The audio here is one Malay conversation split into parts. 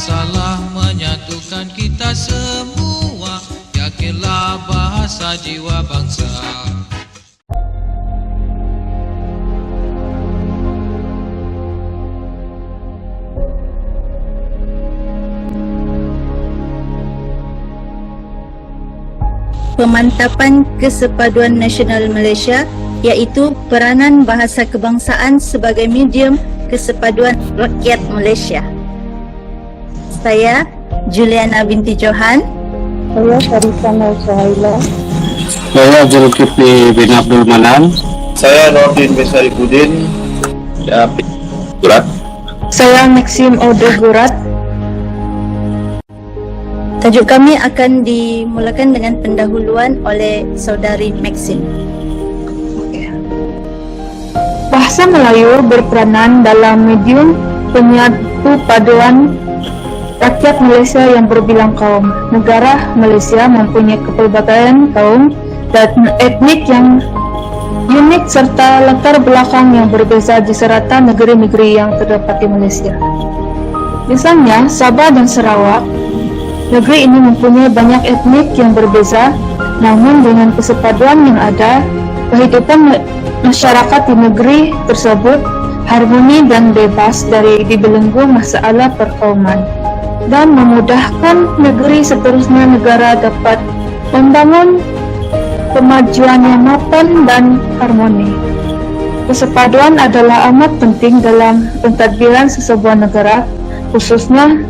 bahasalah menyatukan kita semua. Yakinlah bahasa jiwa bangsa. Pemantapan Kesepaduan Nasional Malaysia, iaitu peranan bahasa kebangsaan sebagai medium kesepaduan rakyat Malaysia. Saya Juliana binti Johan. Saya Sarisa Nur Suhaila. Saya Zulkifli bin Abdul Manan. Saya Nordin bin Sarifudin. Gurat. Saya Maxim Ode Gurat. Tajuk kami akan dimulakan dengan pendahuluan oleh Saudari Maxim. Bahasa Melayu berperanan dalam medium penyatu paduan rakyat Malaysia yang berbilang kaum. Negara Malaysia mempunyai kepelbagaian kaum dan etnik yang unik serta latar belakang yang berbeza di serata negeri-negeri yang terdapat di Malaysia. Misalnya, Sabah dan Sarawak, negeri ini mempunyai banyak etnik yang berbeza, namun dengan kesepaduan yang ada, kehidupan masyarakat di negeri tersebut harmoni dan bebas dari dibelenggu masalah perkauman, dan memudahkan negeri seterusnya negara dapat membangun kemajuan yang mapan dan harmoni. Kesepaduan adalah amat penting dalam pentadbiran sesebuah negara, khususnya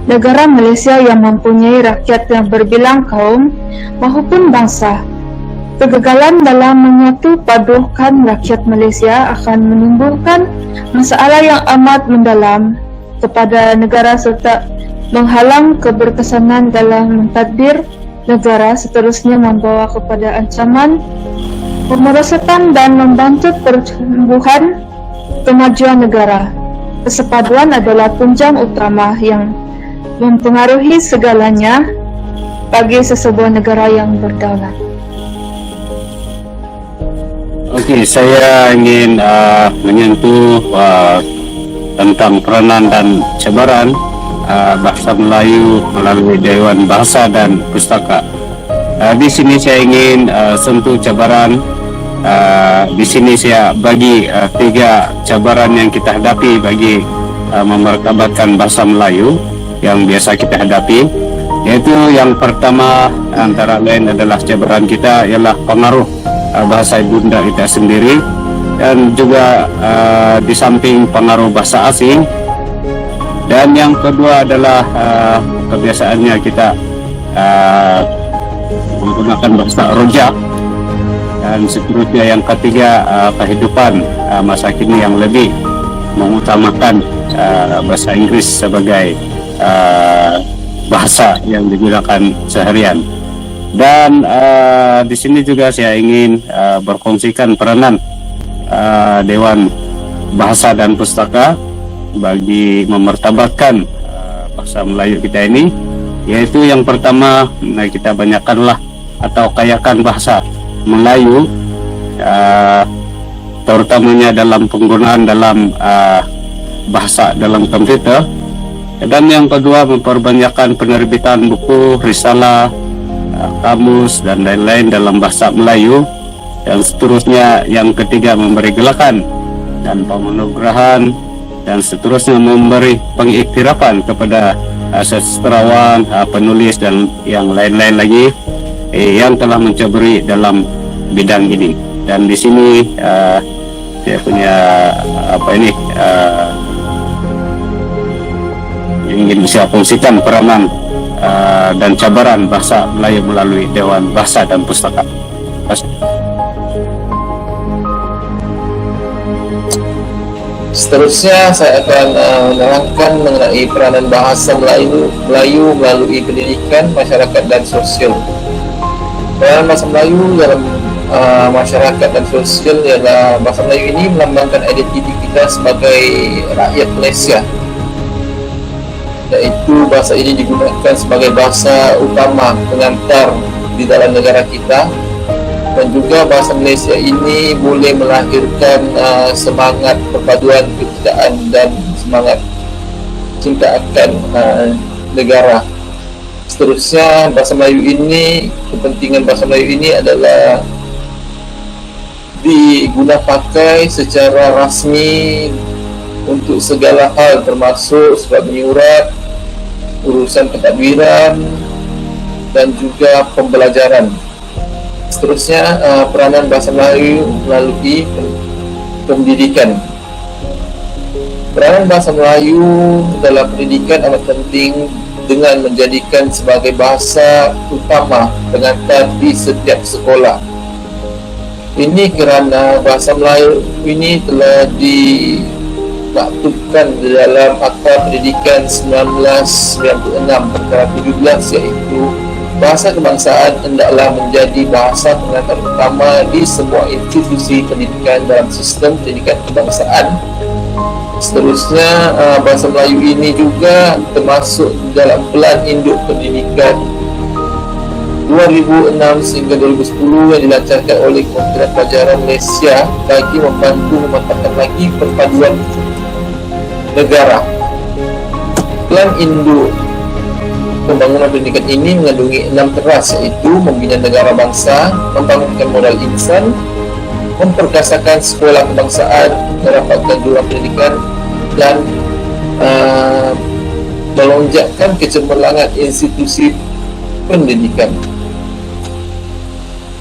negara Malaysia yang mempunyai rakyat yang berbilang kaum maupun bangsa. Kegagalan dalam menyatu padukan rakyat Malaysia akan menimbulkan masalah yang amat mendalam kepada negara serta menghalang keberkesanan dalam mentadbir negara, seterusnya membawa kepada ancaman pemerosotan dan membantu pertumbuhan kemajuan negara. Kesepaduan adalah tunjang utama yang mempengaruhi segalanya bagi sesebuah negara yang berdaulat. Okey, saya ingin menyentuh tentang peranan dan cabaran bahasa Melayu melalui Dewan Bahasa dan Pustaka. Di sini saya ingin sentuh cabaran. Di sini saya bagi 3 cabaran yang kita hadapi bagi memartabatkan bahasa Melayu yang biasa kita hadapi, yaitu yang pertama antara lain adalah cabaran kita ialah pengaruh bahasa ibunda kita sendiri, dan juga di samping pengaruh bahasa asing. Dan yang kedua adalah kebiasaannya kita menggunakan bahasa rojak, dan seterusnya yang ketiga kehidupan masa kini yang lebih mengutamakan bahasa Inggris sebagai bahasa yang digunakan seharian. Dan di sini juga saya ingin berkongsikan peranan Dewan Bahasa dan Pustaka bagi memartabatkan bahasa Melayu kita ini, yaitu yang pertama, kita banyakkanlah atau kayakan bahasa Melayu, terutamanya dalam penggunaan dalam bahasa dalam komputer. Dan yang kedua, memperbanyakkan penerbitan buku, risalah, kamus dan lain-lain dalam bahasa Melayu. Dan seterusnya yang ketiga, memberi gelakan dan pemanugerahan, dan seterusnya memberi pengiktirafan kepada sastrawan, penulis dan yang lain-lain lagi yang telah menceburi dalam bidang ini. Dan di sini saya punya ingin bisa kongsikan peranan dan cabaran bahasa Melayu melalui Dewan Bahasa dan Pustaka. Seterusnya saya akan menerangkan mengenai peranan bahasa Melayu melalui pendidikan, masyarakat dan sosial. Peranan bahasa Melayu dalam masyarakat dan sosial ialah bahasa Melayu ini melambangkan identiti kita sebagai rakyat Malaysia. Iaitu bahasa ini digunakan sebagai bahasa utama pengantar di dalam negara kita, dan juga bahasa Malaysia ini boleh melahirkan semangat perpaduan kebijakan dan semangat cinta akan negara. Seterusnya, bahasa Melayu ini, kepentingan bahasa Melayu ini adalah diguna pakai secara rasmi untuk segala hal, termasuk surat menyurat, urusan pentadbiran, dan juga pembelajaran. Seterusnya, peranan bahasa Melayu melalui pendidikan. Peranan bahasa Melayu dalam pendidikan amat penting dengan menjadikan sebagai bahasa utama pengantar di setiap sekolah. Ini kerana bahasa Melayu ini telah dimaktubkan di dalam Akta Pendidikan 1996 perkara 17, iaitu bahasa kebangsaan hendaklah menjadi bahasa pengantar utama di semua institusi pendidikan dalam sistem pendidikan kebangsaan. Seterusnya, bahasa Melayu ini juga termasuk dalam Pelan Induk Pendidikan 2006 sehingga 2010 yang dilancarkan oleh Kementerian Pelajaran Malaysia bagi membantu memantapkan lagi perpaduan negara. Pelan Induk Pembangunan Pendidikan ini mengandungi 6 teras, iaitu membina negara bangsa, membangunkan modal insan, memperkasakan sekolah kebangsaan, merapatkan jurang pendidikan, dan melonjakkan kecemerlangan institusi pendidikan.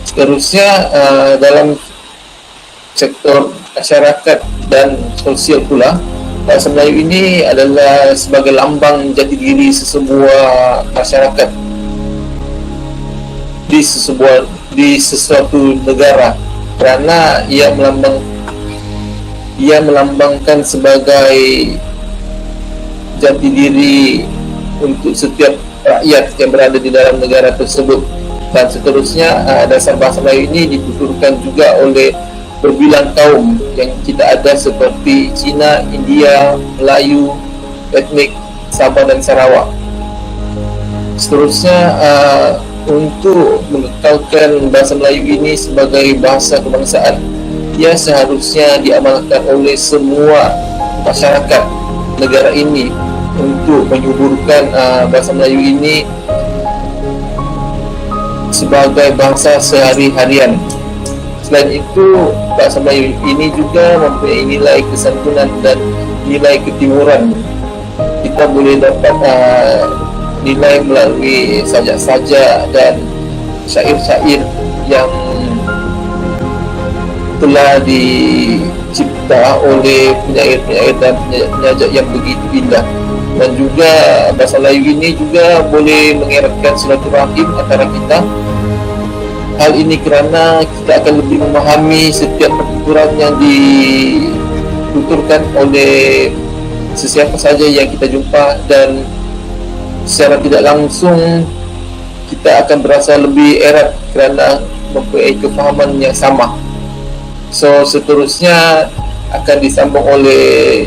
Seterusnya, dalam sektor masyarakat dan sosial pula, bahasa Melayu ini adalah sebagai lambang jati diri sesebuah masyarakat di sesuatu negara, kerana ia melambangkan sebagai jati diri untuk setiap rakyat yang berada di dalam negara tersebut. Dan seterusnya, dasar bahasa Melayu ini dituturkan juga oleh berbilang kaum yang kita ada seperti Cina, India, Melayu, etnik Sabah dan Sarawak. Seterusnya, untuk mengekalkan bahasa Melayu ini sebagai bahasa kebangsaan, ia seharusnya diamalkan oleh semua masyarakat negara ini untuk menyuburkan bahasa Melayu ini sebagai bahasa sehari-harian. Selain itu, bahasa Melayu ini juga mempunyai nilai kesantunan dan nilai ketimuran. Kita boleh dapat nilai melalui sajak-sajak dan syair-syair yang telah dicipta oleh penyair-penyair dan penyair yang begitu indah. Dan juga bahasa Melayu ini juga boleh mengeratkan silaturahim antara kita. Hal ini kerana kita akan lebih memahami setiap pertuturan yang dituturkan oleh sesiapa saja yang kita jumpa, dan secara tidak langsung kita akan berasa lebih erat kerana mempunyai kefahaman yang sama. So, seterusnya akan disambung oleh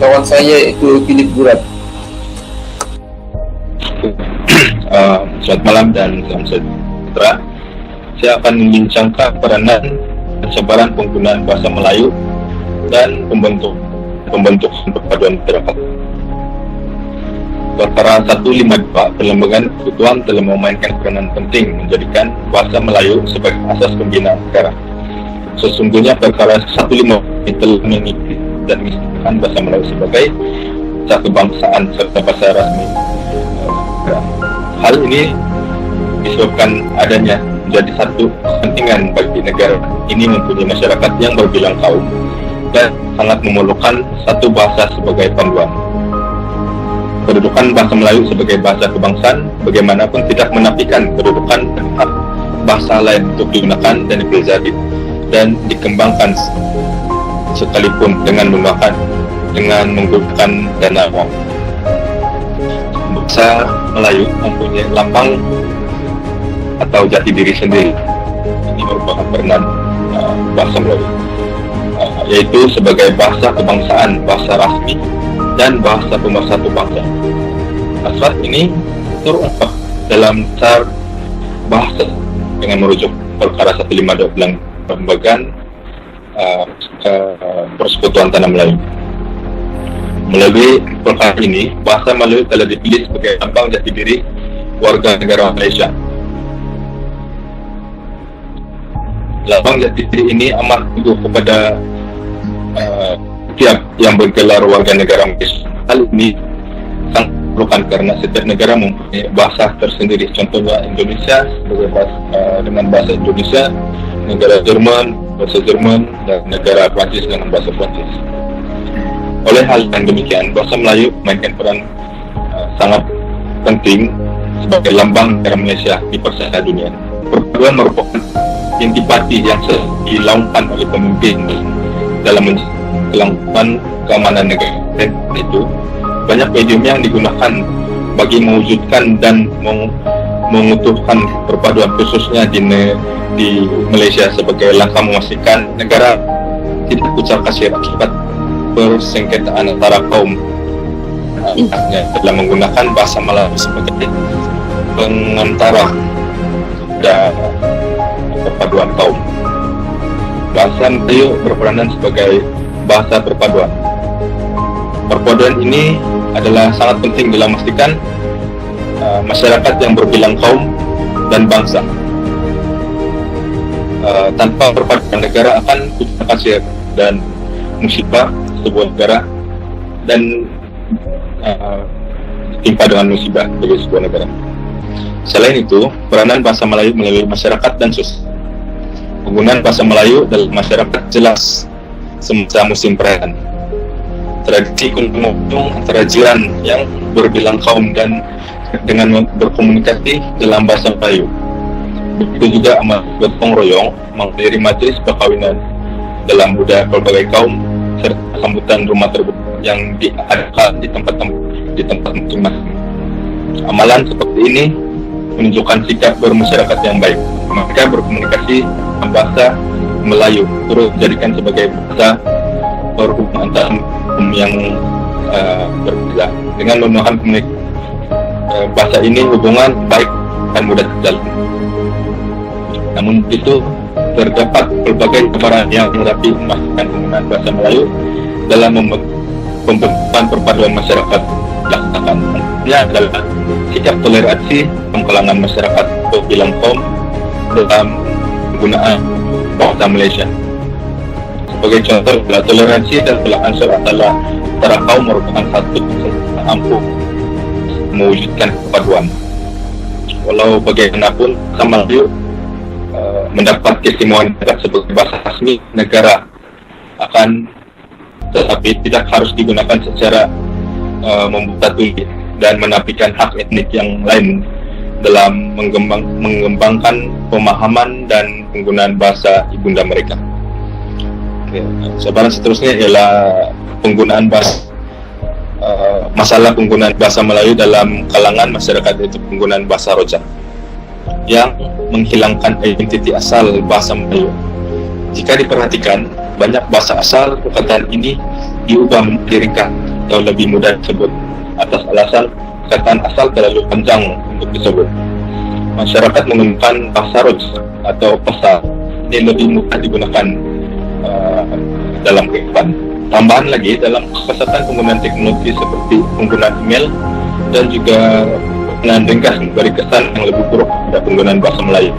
kawan saya, iaitu Philip Gurat. Selamat malam dan salam sejahtera. Saya akan membincangkan peranan dan sebaran penggunaan bahasa Melayu dan pembentukan perpaduan masyarakat. Perkara 152, Perlembagaan Persekutuan telah memainkan peranan penting menjadikan bahasa Melayu sebagai asas pembinaan negara. Sesungguhnya perkara 152 telah mengikuti dan mengisahkan bahasa Melayu sebagai bahasa kebangsaan serta bahasa rasmi. Hal ini disebabkan adanya menjadi satu kepentingan bagi negara ini mempunyai masyarakat yang berbilang kaum dan sangat memerlukan satu bahasa sebagai panduan. Kedudukan bahasa Melayu sebagai bahasa kebangsaan bagaimanapun tidak menafikan kedudukan dan hak bahasa lain untuk digunakan dan dipelajari dan dikembangkan sekalipun dengan menggunakan dana uang. Bahasa Melayu mempunyai lambang atau jati diri sendiri. Ini merupakan peranan bahasa Melayu, yaitu sebagai bahasa kebangsaan, bahasa rasmi, dan bahasa pemersatu bangsa. Asas ini terungkap dalam dasar bahasa dengan merujuk perkara 152 Perlembagaan Persekutuan Tanah Melayu. Melalui perkara ini, bahasa Melayu telah dipilih sebagai lambang jati diri warga negara Malaysia. Lambang jati diri ini amat teguh kepada setiap yang bergelar warga negara Malaysia. Hal ini sangat diperlukan karena setiap negara mempunyai bahasa tersendiri. Contohnya Indonesia sebagai dengan bahasa Indonesia, negara Jerman bahasa Jerman, dan negara Prancis dengan bahasa Prancis. Oleh hal yang demikian, bahasa Melayu memainkan peran sangat penting sebagai lambang negara Malaysia di persada dunia. Perpaduan merupakan intipati yang dilakukan oleh pemimpin dalam kelangsungan keamanan negara. Dan itu banyak medium yang digunakan bagi mewujudkan dan mengutuhkan perpaduan, khususnya di Malaysia sebagai langkah memastikan negara tidak kucar kasir akibat persengketaan antara kaum dalam menggunakan bahasa Melayu sebagai pengantara dan perpaduan kaum. Bahasa Melayu berperanan sebagai bahasa perpaduan. Perpaduan ini adalah sangat penting dalam memastikan masyarakat yang berbilang kaum dan bangsa. Tanpa perpaduan negara akan kucar kasir dan musibah sebuah negara, dan timpa dengan musibah bagi sebuah negara. Selain itu, peranan bahasa Melayu melalui masyarakat dan sosial. Penggunaan bahasa Melayu dalam masyarakat jelas semasa musim perayaan. Tradisi kunjung antara jiran yang berbilang kaum dan dengan berkomunikasi dalam bahasa Melayu. Itu juga amat gotong royong menghadiri majelis perkawinan dalam budaya berbagai kaum serta sambutan rumah terbuka yang diadakan di tempat masing-masing. Amalan seperti ini menunjukkan sikap bermasyarakat yang baik. Mereka berkomunikasi dalam bahasa Melayu, terus dijadikan sebagai bahasa perhubungan antar yang berbeda. Dengan menggunakan bahasa ini, hubungan baik dan mudah terjalin. Namun itu terdapat berbagai cabaran yang menghadapi memastikan penggunaan bahasa Melayu dalam pembentukan perpaduan masyarakat dilaksanakan. Ini adalah sikap toleransi dalam kalangan masyarakat berbilang kaum dalam penggunaan bahasa Malaysia. Sebagai contoh, toleransi dan tolak ansur antara kaum merupakan satu yang ampuh mewujudkan perpaduan. Walau bagaimanapun, bahasa Melayu mendapat keistimewaan sebagai bahasa resmi negara, tetapi tidak harus digunakan secara membatasi dan menafikan hak etnik yang lain dalam mengembangkan pemahaman dan penggunaan bahasa ibunda mereka. Sebaran seterusnya ialah masalah penggunaan bahasa Melayu dalam kalangan masyarakat, yaitu penggunaan bahasa rojak yang menghilangkan identiti asal bahasa Melayu. Jika diperhatikan, banyak bahasa asal perkataan ini diubah menjadi ringkas atau lebih mudah disebut atas alasan perkataan asal terlalu panjang untuk disebut. Masyarakat menggunakan bahasa rojak atau pasal ini lebih mudah digunakan dalam kehidupan. Tambahan lagi, dalam kesempatan penggunaan teknologi seperti penggunaan email dan juga penggunaan ringkas memberi kesan yang lebih buruk pada penggunaan bahasa Melayu.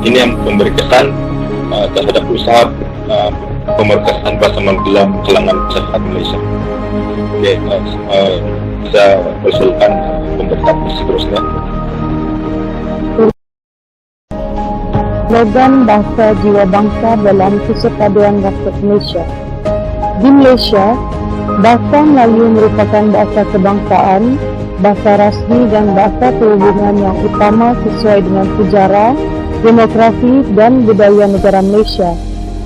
Ini yang memberi kesan terhadap usaha pemerkasaan bahasa Melayu dalam kalangan masyarakat Malaysia. Oke, bisa persilakan pemberitahuan seterusnya. Slogan Bahasa Jiwa Bangsa dalam Persatuan Rakyat Malaysia. Di Malaysia, bahasa Melayu merupakan bahasa kebangsaan, bahasa rasmi dan bahasa perhubungan yang utama sesuai dengan sejarah, demografi dan budaya negara Malaysia.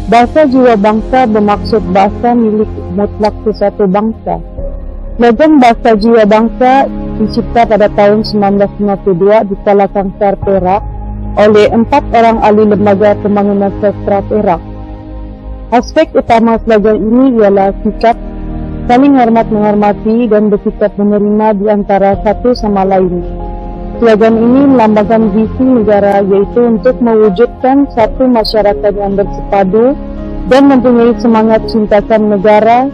Bahasa Jiwa Bangsa bermaksud bahasa milik mutlak sesatu bangsa. Slogan Bahasa Jiwa Bangsa dicipta pada tahun 1952 di Kuala Kangsar, Perak oleh 4 orang ahli lembaga pembangunan sastra Perak. Aspek utama slogan ini ialah sikap saling hormat menghormati dan bersikap menerima di antara satu sama lain. Slogan ini melambangkan visi negara, yaitu untuk mewujudkan satu masyarakat yang bersepadu dan mempunyai semangat cintakan negara,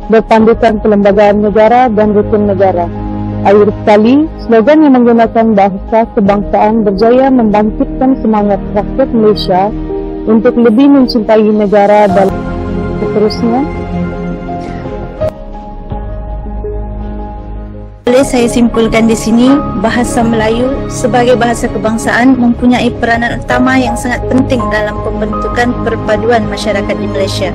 berpandukan kelembagaan negara dan rukun negara. Akhir sekali, slogan yang menggunakan bahasa kebangsaan berjaya membangkitkan semangat rakyat Malaysia untuk lebih mencintai negara dan seterusnya. Boleh saya simpulkan di sini, bahasa Melayu sebagai bahasa kebangsaan mempunyai peranan utama yang sangat penting dalam pembentukan perpaduan masyarakat di Malaysia.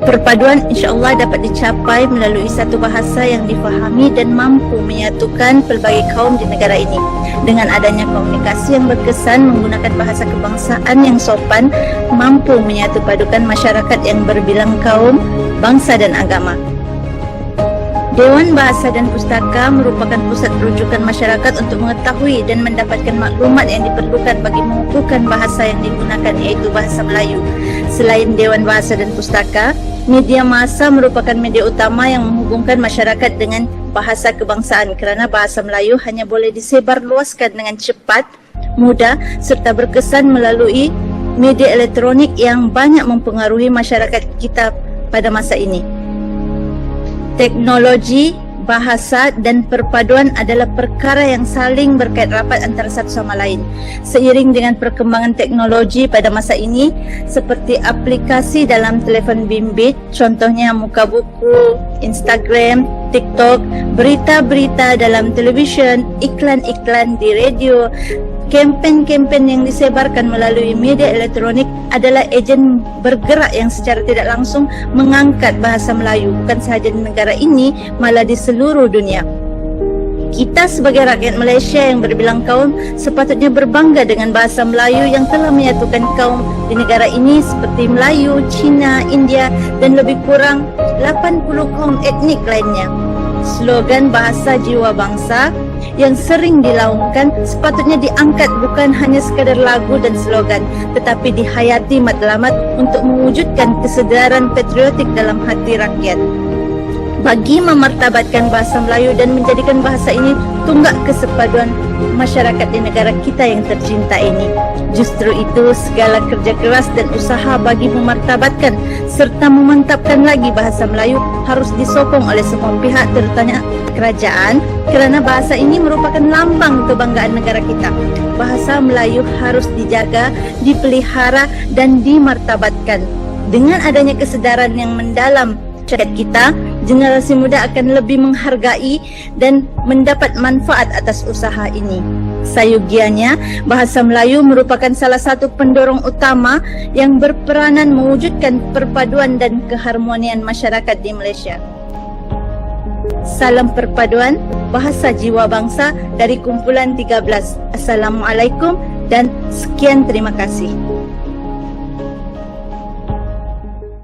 Perpaduan insya-Allah dapat dicapai melalui satu bahasa yang difahami dan mampu menyatukan pelbagai kaum di negara ini. Dengan adanya komunikasi yang berkesan menggunakan bahasa kebangsaan yang sopan, mampu menyatu padukan masyarakat yang berbilang kaum, bangsa dan agama. Dewan Bahasa dan Pustaka merupakan pusat rujukan masyarakat untuk mengetahui dan mendapatkan maklumat yang diperlukan bagi mengukuhkan bahasa yang digunakan, iaitu bahasa Melayu. Selain Dewan Bahasa dan Pustaka, media massa merupakan media utama yang menghubungkan masyarakat dengan bahasa kebangsaan kerana bahasa Melayu hanya boleh disebarluaskan dengan cepat, mudah serta berkesan melalui media elektronik yang banyak mempengaruhi masyarakat kita pada masa ini. Teknologi, bahasa dan perpaduan adalah perkara yang saling berkait rapat antara satu sama lain. Seiring dengan perkembangan teknologi pada masa ini, seperti aplikasi dalam telefon bimbit, contohnya muka buku, Instagram, TikTok, berita-berita dalam televisyen, iklan-iklan di radio, kempen-kempen yang disebarkan melalui media elektronik adalah ejen bergerak yang secara tidak langsung mengangkat bahasa Melayu bukan sahaja di negara ini, malah di seluruh dunia. Kita sebagai rakyat Malaysia yang berbilang kaum sepatutnya berbangga dengan bahasa Melayu yang telah menyatukan kaum di negara ini seperti Melayu, Cina, India dan lebih kurang 80 kaum etnik lainnya. Slogan bahasa jiwa bangsa yang sering dilaungkan sepatutnya diangkat bukan hanya sekadar lagu dan slogan, tetapi dihayati matlamat untuk mewujudkan kesedaran patriotik dalam hati rakyat. Bagi memartabatkan bahasa Melayu dan menjadikan bahasa ini tunggak kesepaduan masyarakat di negara kita yang tercinta ini. Justru itu, segala kerja keras dan usaha bagi memartabatkan serta memantapkan lagi bahasa Melayu harus disokong oleh semua pihak, terutama kerajaan, kerana bahasa ini merupakan lambang kebanggaan negara kita. Bahasa Melayu harus dijaga, dipelihara dan dimartabatkan. Dengan adanya kesedaran yang mendalam masyarakat kita, generasi muda akan lebih menghargai dan mendapat manfaat atas usaha ini. Sayugianya, bahasa Melayu merupakan salah satu pendorong utama yang berperanan mewujudkan perpaduan dan keharmonian masyarakat di Malaysia. Salam perpaduan bahasa jiwa bangsa dari kumpulan 13. Assalamualaikum dan sekian terima kasih.